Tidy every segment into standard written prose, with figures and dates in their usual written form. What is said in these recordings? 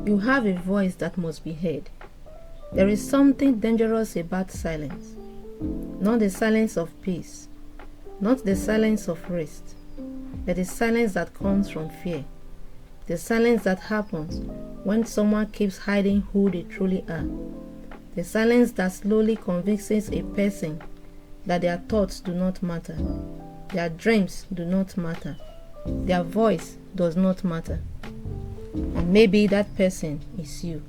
You have a voice that must be heard. There is something dangerous about silence. Not the silence of peace, not the silence of rest, but the silence that comes from fear. The silence that happens when someone keeps hiding who they truly are. The silence that slowly convinces a person that their thoughts do not matter, their dreams do not matter, their voice does not matter. And maybe that person is you.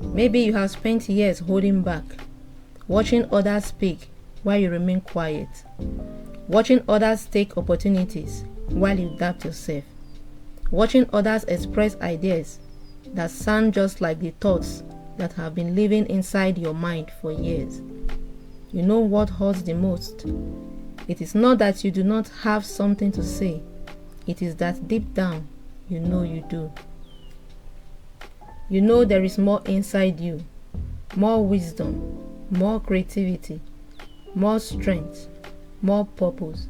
Maybe you have spent years holding back, watching others speak while you remain quiet, watching others take opportunities while you doubt yourself, watching others express ideas that sound just like the thoughts that have been living inside your mind for years. You know what hurts the most? It is not that you do not have something to say. It is that deep down, you know you do. You know there is more inside you, more wisdom, more creativity, more strength, more purpose.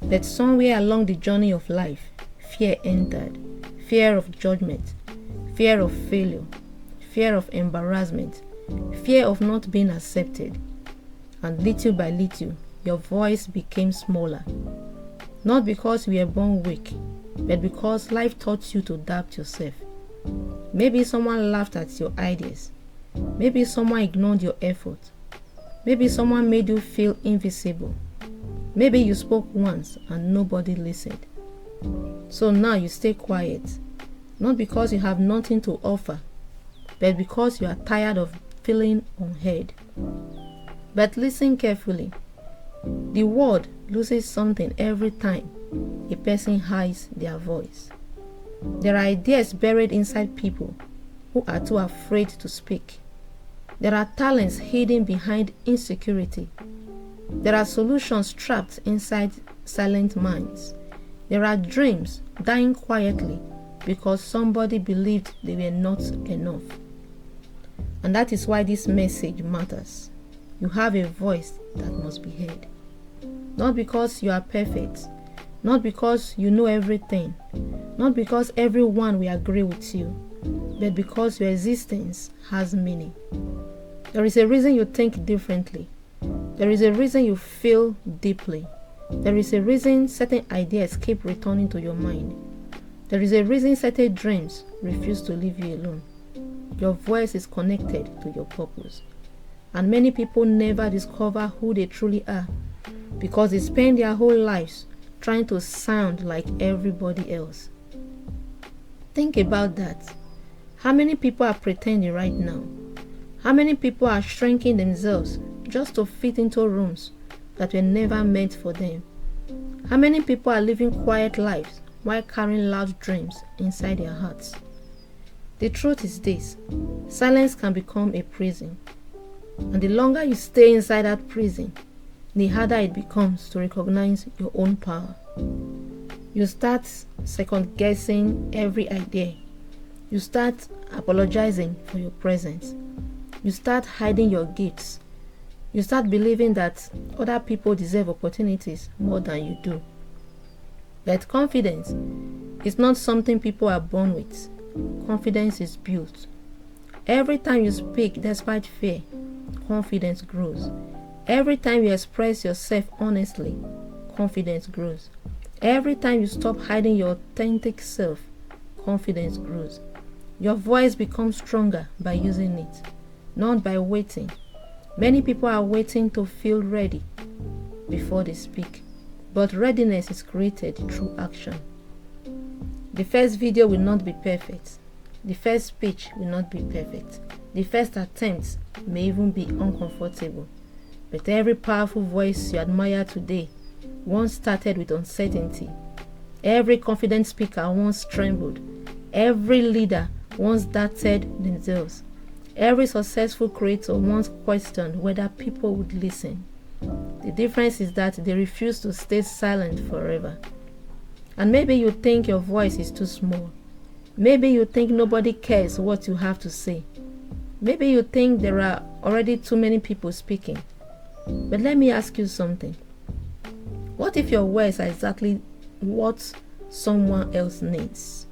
But somewhere along the journey of life, fear entered. Fear of judgment, fear of failure, fear of embarrassment, fear of not being accepted. And little by little, your voice became smaller. Not because you were born weak, but because life taught you to doubt yourself. Maybe someone laughed at your ideas. Maybe someone ignored your effort. Maybe someone made you feel invisible. Maybe you spoke once and nobody listened. So now you stay quiet, not because you have nothing to offer, but because you are tired of feeling unheard. But listen carefully. The world loses something every time a person hides their voice. There are ideas buried inside people who are too afraid to speak. There are talents hidden behind insecurity. There are solutions trapped inside silent minds. There are dreams dying quietly because somebody believed they were not enough. And that is why this message matters. You have a voice that must be heard. Not because you are perfect, not because you know everything, not because everyone will agree with you, but because your existence has meaning. There is a reason you think differently. There is a reason you feel deeply. There is a reason certain ideas keep returning to your mind. There is a reason certain dreams refuse to leave you alone. Your voice is connected to your purpose. And many people never discover who they truly are because they spend their whole lives trying to sound like everybody else. Think about that. How many people are pretending right now? How many people are shrinking themselves just to fit into rooms that were never meant for them? How many people are living quiet lives while carrying loud dreams inside their hearts? The truth is this: silence can become a prison. And the longer you stay inside that prison, the harder it becomes to recognize your own power. You start second guessing every idea. You start apologizing for your presence. You start hiding your gifts. You start believing that other people deserve opportunities more than you do. But confidence is not something people are born with. Confidence is built. Every time you speak despite fear, confidence grows. Every time you express yourself honestly, confidence grows. Every time you stop hiding your authentic self, confidence grows. Your voice becomes stronger by using it, not by waiting. Many people are waiting to feel ready before they speak, but readiness is created through action. The first video will not be perfect. The first speech will not be perfect. The first attempt may even be uncomfortable. But every powerful voice you admire today once started with uncertainty. Every confident speaker once trembled. Every leader once doubted themselves. Every successful creator once questioned whether people would listen. The difference is that they refuse to stay silent forever. And maybe you think your voice is too small. Maybe you think nobody cares what you have to say. Maybe you think there are already too many people speaking. But let me ask you something. What if your words are exactly what someone else needs?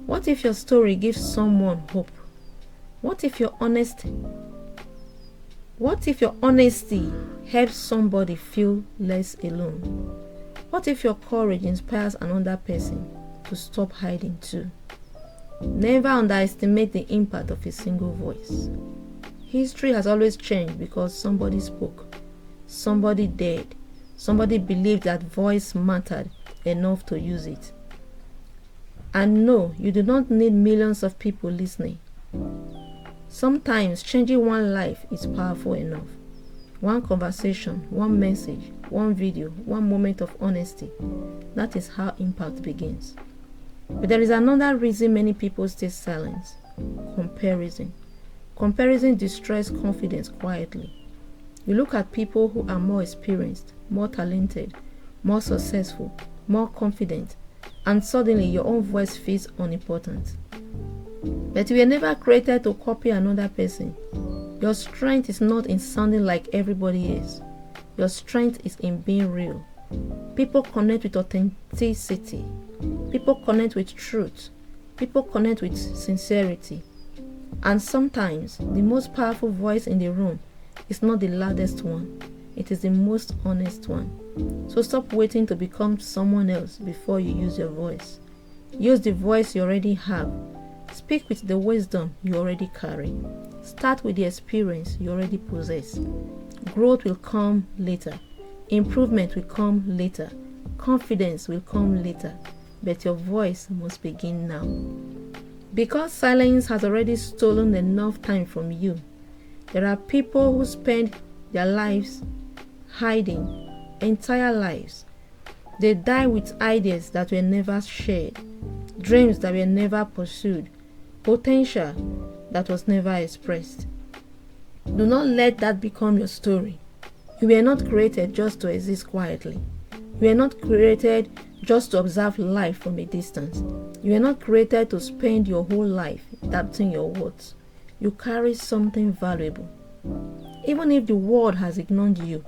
What if your story gives someone hope? What if your honesty helps somebody feel less alone? What if your courage inspires another person to stop hiding too? Never underestimate the impact of a single voice. History has always changed because somebody spoke, somebody dared, somebody believed that voice mattered enough to use it. And no, you do not need millions of people listening. Sometimes changing one life is powerful enough. One conversation, one message, one video, one moment of honesty. That is how impact begins. But there is another reason many people stay silent. Comparison. Comparison destroys confidence quietly. You look at people who are more experienced, more talented, more successful, more confident, and suddenly your own voice feels unimportant. But we are never created to copy another person. Your strength is not in sounding like everybody else. Your strength is in being real. People connect with authenticity. People connect with truth. People connect with sincerity. And sometimes the most powerful voice in the room is not the loudest one. It is the most honest one. So stop waiting to become someone else before you use your voice. Use the voice you already have. Speak with the wisdom you already carry. Start with the experience you already possess. Growth will come later. Improvement will come later. Confidence will come later. But your voice must begin now. Because silence has already stolen enough time from you, there are people who spend their lives hiding, entire lives. They die with ideas that were never shared, dreams that were never pursued, potential that was never expressed. Do not let that become your story. You were not created just to exist quietly. You were not created just to observe life from a distance. You were not created to spend your whole life adapting your words. You carry something valuable. Even if the world has ignored you,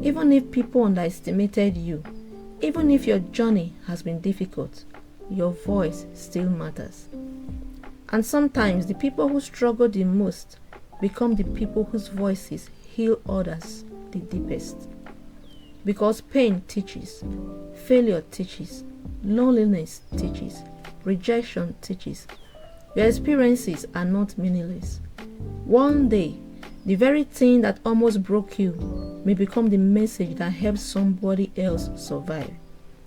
even if people underestimated you, even if your journey has been difficult, your voice still matters. And sometimes the people who struggle the most become the people whose voices heal others the deepest. Because pain teaches, failure teaches, loneliness teaches, rejection teaches. Your experiences are not meaningless. One day, the very thing that almost broke you may become the message that helps somebody else survive.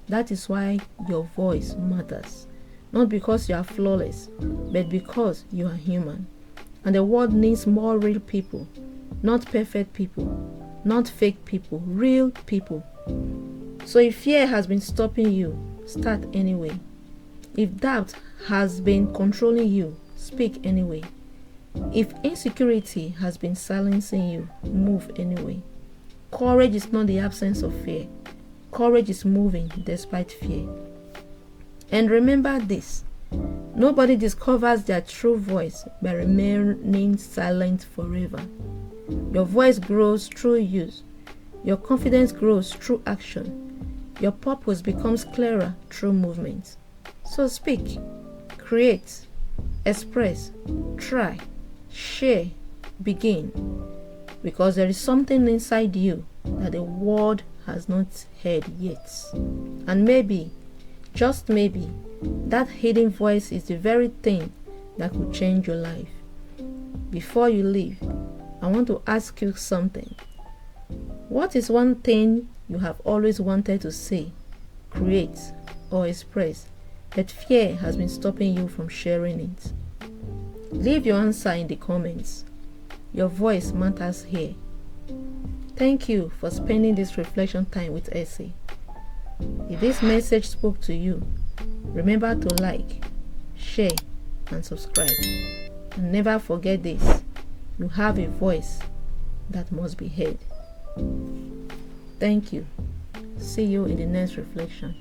That is why your voice matters. Not because you are flawless, but because you are human. And the world needs more real people, not perfect people, not fake people, real people. So if fear has been stopping you, start anyway. If doubt has been controlling you, speak anyway. If insecurity has been silencing you, move anyway. Courage is not the absence of fear. Courage is moving despite fear. And remember this, nobody discovers their true voice by remaining silent forever. Your voice grows through use. Your confidence grows through action. Your purpose becomes clearer through movement. So speak, create, express, try, share, begin. Because there is something inside you that the world has not heard yet. And maybe, just maybe, that hidden voice is the very thing that could change your life. Before you leave, I want to ask you something. What is one thing you have always wanted to say, create, or express, but fear has been stopping you from sharing it? Leave your answer in the comments. Your voice matters here. Thank you for spending this reflection time with Essie. If this message spoke to you, remember to like, share, and subscribe. And never forget this, you have a voice that must be heard. Thank you. See you in the next reflection.